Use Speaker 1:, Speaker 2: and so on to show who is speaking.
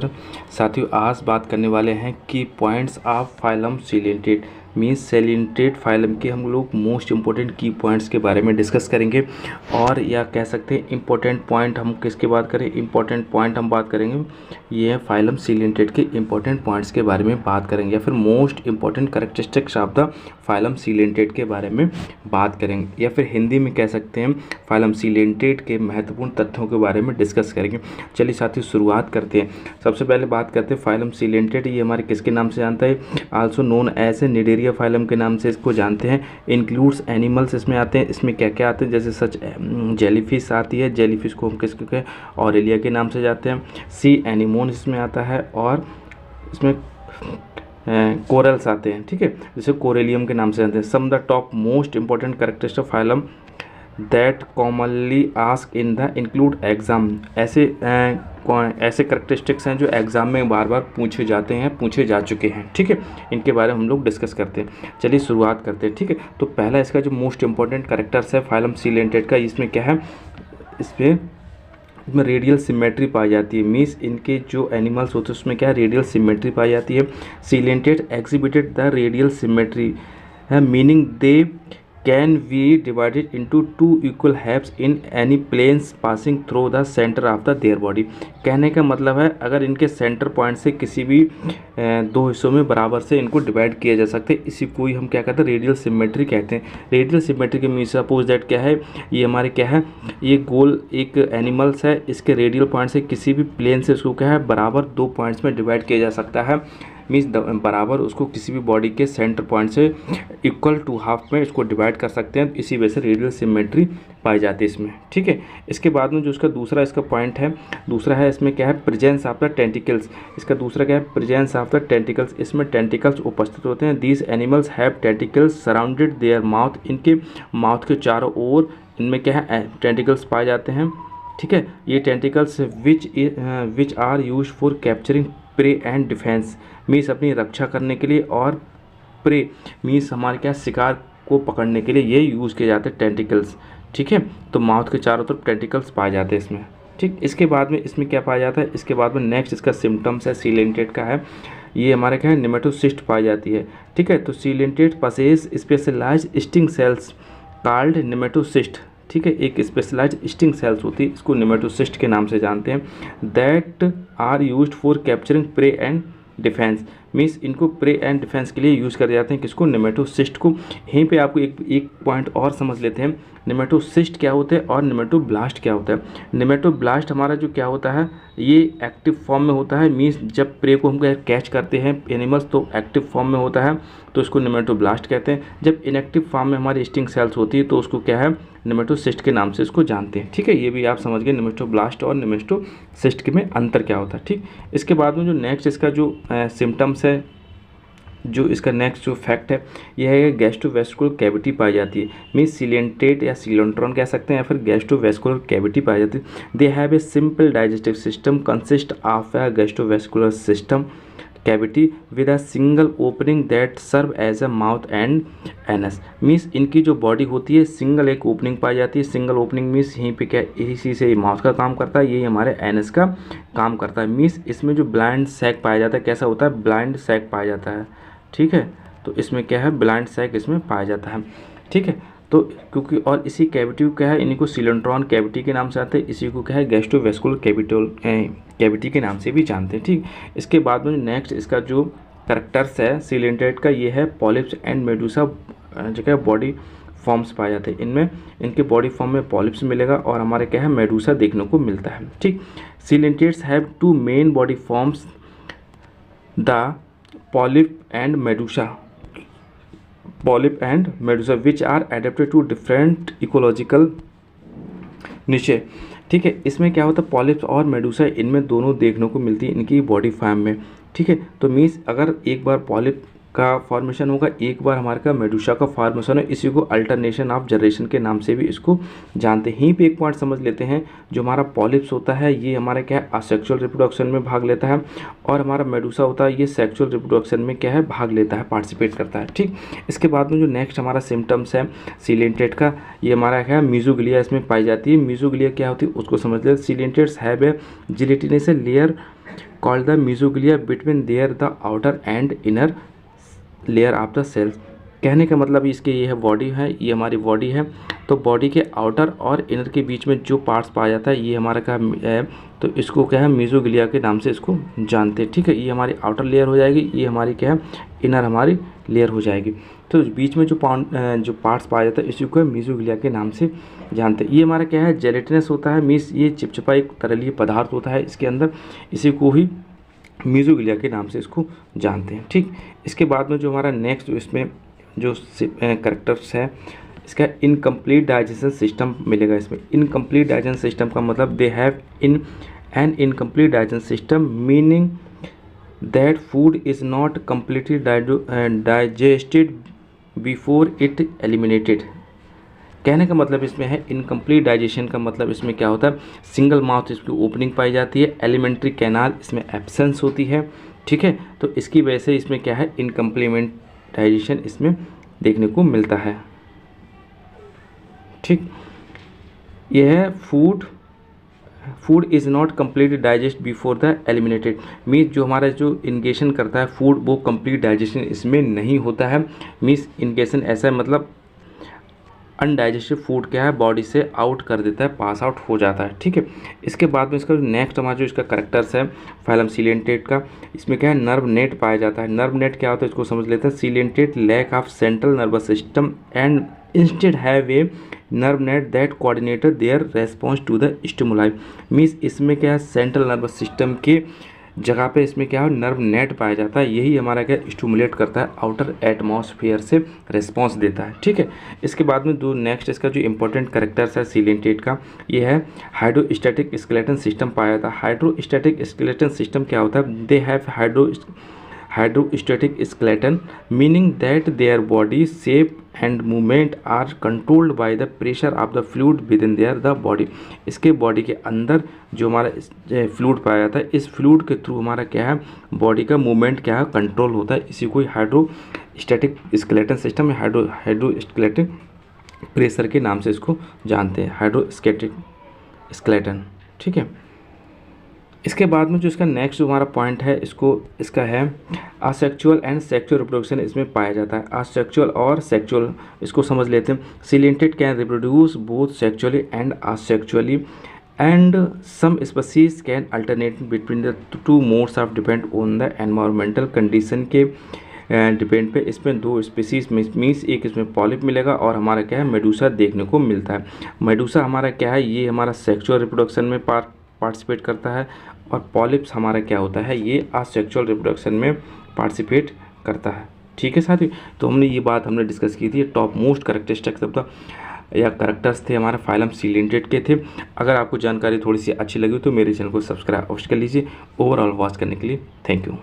Speaker 1: पर साथियों आज बात करने वाले हैं की points of phylum coelenterate means coelenterate phylum के हम लोग मोस्ट इंपॉर्टेंट की पॉइंट्स के बारे में डिस्कस करेंगे। और या कह सकते हैं इंपॉर्टेंट पॉइंट हम किसके बात करें, इंपॉर्टेंट पॉइंट हम बात करेंगे ये है फाइलम सीलेंटेड के इंपॉर्टेंट पॉइंट्स के बारे में बात करेंगे, या फिर most important characteristics of the phylum coelenterate के बारे में बात करेंगे, या फिर हिंदी में कह सकते हैं फाइलम सीलेंटेड के महत्वपूर्ण तथ्यों के बारे में डिस्कस करेंगे। चलिए साथियों शुरुआत करते हैं। सबसे पहले बात करते हैं फाइलम सीलेंटेड, ये हमारे किसके नाम से जानता है, also known as a Cnidaria phylum के नाम से इसको जानते हैं। इंक्लूड्स एनिमल्स इसमें आते हैं, इसमें क्या क्या आते हैं जैसे सच जेलीफिश आती है, जेलीफिश को हम किसके कहें ऑरेलिया के नाम से जाते हैं। सी एनिमोन इसमें आता है और इसमें कोरल्स आते हैं, ठीक है, जैसे कोरेलियम के नाम से जानते हैं। Some the top most important characteristic of phylum that commonly ask in the include exam, ऐसे कैरेक्टरिस्टिक्स हैं जो एग्जाम में बार बार पूछे जाते हैं, पूछे जा चुके हैं, ठीक है, इनके बारे में हम लोग डिस्कस करते हैं। चलिए शुरुआत करते हैं, ठीक है। तो पहला इसका जो मोस्ट इंपॉर्टेंट कैरेक्टर्स है फाइलम सीलेंटेड का, इसमें क्या है, इसमें रेडियल सिमेट्री पाई जाती है, मीन्स इनके जो एनिमल्स होते हैं उसमें क्या है रेडियल सिमेट्री पाई जाती है। सीलेंटेड एग्जिबिटेड द रेडियल सिमेट्री है, meaning they can be divided into two equal halves in any planes passing through the centre of the their body. कहने का मतलब है अगर इनके सेंटर पॉइंट से किसी भी दो हिस्सों में बराबर से इनको डिवाइड किया जा सकते हैं, इसी को ही हम क्या कहते हैं रेडियल सिमेट्री कहते हैं। रेडियल सिमेट्री के मीन सपोज दैट क्या है, ये हमारे क्या है, ये गोल एक एनिमल्स है, इसके रेडियल पॉइंट से किसी भी प्लेन से इसको क्या है बराबर दो पॉइंट्स में डिवाइड किया जा सकता है, मीन्स बराबर उसको किसी भी बॉडी के सेंटर पॉइंट से इक्वल टू हाफ में इसको डिवाइड कर सकते हैं, इसी वजह से रेडियल सिमेट्री पाई जाती है इसमें, ठीक है। इसके बाद में जो इसका दूसरा इसका पॉइंट है, दूसरा है इसमें क्या है प्रेजेंस ऑफ द टेंटिकल्स। इसका दूसरा क्या है प्रेजेंस ऑफ द टेंटिकल्स, इसमें टेंटिकल्स उपस्थित होते हैं। These animals have tentacles surrounded their mouth, इनके माउथ के चारों ओर इनमें क्या है टेंटिकल्स पाए जाते हैं, ठीक है। ये tentacles which are use for capturing prey and defence, means अपनी रक्षा करने के लिए, और प्रे मीन्स हमारे क्या शिकार को पकड़ने के लिए ये यूज़ किए जाते हैं टेंटिकल्स, ठीक है। तो माउथ के चारों तरफ टेंटिकल्स पाए जाते हैं इसमें, ठीक। इसके बाद में इसमें क्या पाया जाता है, इसके बाद में नेक्स्ट इसका सिम्टम्स है सीलेंटेड का है, ये हमारे क्या है निमेटोसिस्ट पाई जाती है, ठीक है। तो coelenterate possess specialize sting cells called nematocyst, ठीक है, एक स्पेशलाइज स्टिंग सेल्स होती है, इसको निमेटोसिस्ट के नाम से जानते हैं। That are used for capturing prey and defence, means इनको प्रे एंड डिफेंस के लिए यूज़ कर जाते हैं, किसको निमेटोसिस्ट को। यहीं पे आपको एक पॉइंट और समझ लेते हैं, निमेटोसिस्ट क्या होते हैं और निमेटोब्लास्ट क्या होता है। निमेटोब्लास्ट हमारा जो क्या होता है ये एक्टिव फॉर्म में होता है, मीन्स जब प्रे को हम कैच करते हैं एनिमल्स तो एक्टिव फॉर्म में होता है तो इसको निमेटोब्लास्ट कहते हैं। जब इनएक्टिव फॉर्म में हमारी स्टिंग सेल्स होती है तो उसको क्या है निमेटोसिस्ट के नाम से इसको जानते हैं, ठीक है। ये भी आप समझ गए निमेटोब्लास्ट और निमेटोसिस्ट के में अंतर क्या होता है, ठीक। इसके बाद में जो नेक्स्ट इसका जो सिम्टम्स है, जो इसका नेक्स्ट जो फैक्ट है यह है गैस्ट्रोवेस्कुलर कैविटी पाई जाती है, मीन्स सीलेंटेड या सीलेंट्रॉन कह सकते हैं या फिर गैस्ट्रोवेस्कुलर कैविटी पाई जाती है। They have a simple digestive system consist of a gastrovascular system cavity with a single opening that serve as a mouth and anus, means इनकी जो बॉडी होती है सिंगल एक ओपनिंग पाई जाती है। सिंगल ओपनिंग मीन्स यहीं पे क्या इसी से माउथ का काम करता है, यही हमारे एनस का काम करता है। मीन्स इसमें जो ब्लाइंड सैक पाया जाता है, कैसा होता है ब्लाइंड सैक पाया जाता है, ठीक है। तो इसमें क्या है ब्लाइंड सैक इसमें पाया जाता है, ठीक है। तो क्योंकि और इसी कैविटी को क्या है इन्हीं को सीलेंट्रॉन कैविटी के नाम से आते हैं, इसी को क्या है गैस्ट्रोवेस्कुलर कैविटी के नाम से भी जानते हैं, ठीक। इसके बाद में नेक्स्ट इसका जो कैरेक्टर्स है सीलेंटेड का ये है पॉलिप्स एंड मेडूसा, जगह बॉडी फॉर्म्स पाए जाते हैं। इनमें इनके बॉडी फॉर्म में पॉलिप्स मिलेगा और हमारे क्या है मेडूसा देखने को मिलता है, ठीक। Coelenterates have two main body forms, the polyp and medusa which are adapted to different ecological niche, ठीक है। इसमें क्या होता है पॉलिप्स और मेडूसा इनमें दोनों देखने को मिलती है इनकी बॉडी फॉर्म में, ठीक है। तो मीन्स अगर एक बार पॉलिप का फॉर्मेशन होगा, एक बार हमारे का मेडूसा का फॉर्मेशन है, इसी को अल्टरनेशन ऑफ जनरेशन के नाम से भी इसको जानते हैं। यहीं पे एक पॉइंट समझ लेते हैं, जो हमारा पॉलिप्स होता है ये हमारा क्या है असेक्सुअल रिप्रोडक्शन में भाग लेता है, और हमारा मेडूसा होता है ये सेक्सुअल रिप्रोडक्शन में क्या है भाग लेता है, पार्टिसिपेट करता है, ठीक। इसके बाद में जो नेक्स्ट हमारा सिम्टम्स है सीलेंटेड का, ये हमारा क्या है मीजोग्लिया इसमें पाई जाती है। मीजोग्लिया क्या होती है उसको समझ लेते हैं। Coelenterates have a gelatinous layer called the mesoglea between their the outer and inner layer of the cells. कहने का मतलब इसके ये है बॉडी है, ये हमारी बॉडी है, तो बॉडी के आउटर और इनर के बीच में जो पार्ट्स पाया जाता है ये हमारा क्या है, तो इसको क्या है मीजोग्लिया के नाम से इसको जानते हैं। ठीक है, ये हमारी आउटर लेयर हो जाएगी, ये हमारी क्या है इनर हमारी लेयर हो जाएगी। तो बीच में जो पार्ट्स पाया जाता है इसी को मीजोग्लिया के नाम से जानते हैं। ये हमारा क्या है जेलेटिनस होता है, मीन्स ये चिपचिपा एक तरलीय पदार्थ होता है इसके अंदर, इसी को ही मीजोग्लिया के नाम से इसको जानते हैं। ठीक, इसके बाद में जो हमारा नेक्स्ट इसमें जो कैरेक्टर्स है इसका इनकम्प्लीट डाइजेशन सिस्टम मिलेगा। इसमें इनकम्प्लीट डाइजेशन सिस्टम का मतलब they have an incomplete digestion system meaning that food is not completely digested before it eliminated. कहने का मतलब इसमें है इनकम्प्लीट डाइजेशन का मतलब इसमें क्या होता है, सिंगल माउथ इसकी ओपनिंग पाई जाती है, एलिमेंट्री कैनाल इसमें एब्सेंस होती है। ठीक है, तो इसकी वजह से इसमें क्या है इनकम्प्लीमेंट डाइजेशन इसमें देखने को मिलता है। ठीक, यह है food is not completely digest before the eliminated, means जो हमारा जो इनगेशन करता है फूड वो कंप्लीट डाइजेशन इसमें नहीं होता है। मीन्स इनगेशन ऐसा है मतलब अनडाइजेस्टेड फूड क्या है बॉडी से आउट कर देता है, पास आउट हो जाता है। ठीक है, इसके बाद में इसका नेक्स्ट हमारा जो इसका कैरेक्टर्स है फाइलम सीलेंटेट का, इसमें क्या है नर्व नेट पाया जाता है। नर्व नेट क्या होता है इसको समझ लेते हैं। Coelenterate lack of central nervous system and instead have a nerve net that coordinated their response to the stimuli. Means इसमें क्या है सेंट्रल नर्वस सिस्टम के जगह पे इसमें क्या है नर्व नेट पाया जाता है, यही हमारा क्या स्टिमुलेट करता है, आउटर एटमॉस्फेयर से रिस्पॉन्स देता है। ठीक है, इसके बाद में दो नेक्स्ट इसका जो इंपॉर्टेंट कैरेक्टर्स है सीलेंटेट का, ये है हाइड्रोस्टैटिक स्केलेटन सिस्टम पाया जाता है। हाइड्रोस्टैटिक स्केलेटन सिस्टम क्या होता है, they have hydrostatic skeleton meaning that their body shape and movement are controlled by the pressure of the fluid within their the body. इसके बॉडी के अंदर जो हमारा फ्लूइड पाया जाता है, इस फ्लूइड के थ्रू हमारा क्या है बॉडी का मूवमेंट क्या है कंट्रोल होता है, इसी को हाइड्रोस्टैटिक स्केलेटन सिस्टम या हाइड्रोस्केलेटिक प्रेशर के नाम से इसको जानते हैं, हाइड्रोस्टैटिक स्केलेटन। ठीक है, इसके बाद में जो इसका नेक्स्ट जो हमारा पॉइंट है इसका है असेक्सुअल एंड सेक्सुअल रिप्रोडक्शन इसमें पाया जाता है। असेक्सुअल और सेक्सुअल इसको समझ लेते हैं। सीलेंटेड can reproduce both sexually and asexually and some species can alternate between the two modes of depend on the environmental condition के डिपेंड पे। इसमें दो स्पीसीज मीन्स एक इसमें पॉलिप मिलेगा और हमारा क्या है मेडूसा देखने को मिलता है। मेडूसा हमारा क्या है ये हमारा सेक्सुअल रिप्रोडक्शन में पार्टिसिपेट करता है और पॉलिप्स हमारा क्या होता है ये असेक्सुअल रिप्रोडक्शन में पार्टिसिपेट करता है। ठीक है साथी, तो हमने ये बात हमने डिस्कस की थी, top most characteristics of the या कैरेक्टर्स थे हमारे फाइलम सीलेंटेट के थे। अगर आपको जानकारी थोड़ी सी अच्छी लगी तो मेरे चैनल को सब्सक्राइब अवश्य कर लीजिए। ओवरऑल वॉच करने के लिए थैंक यू।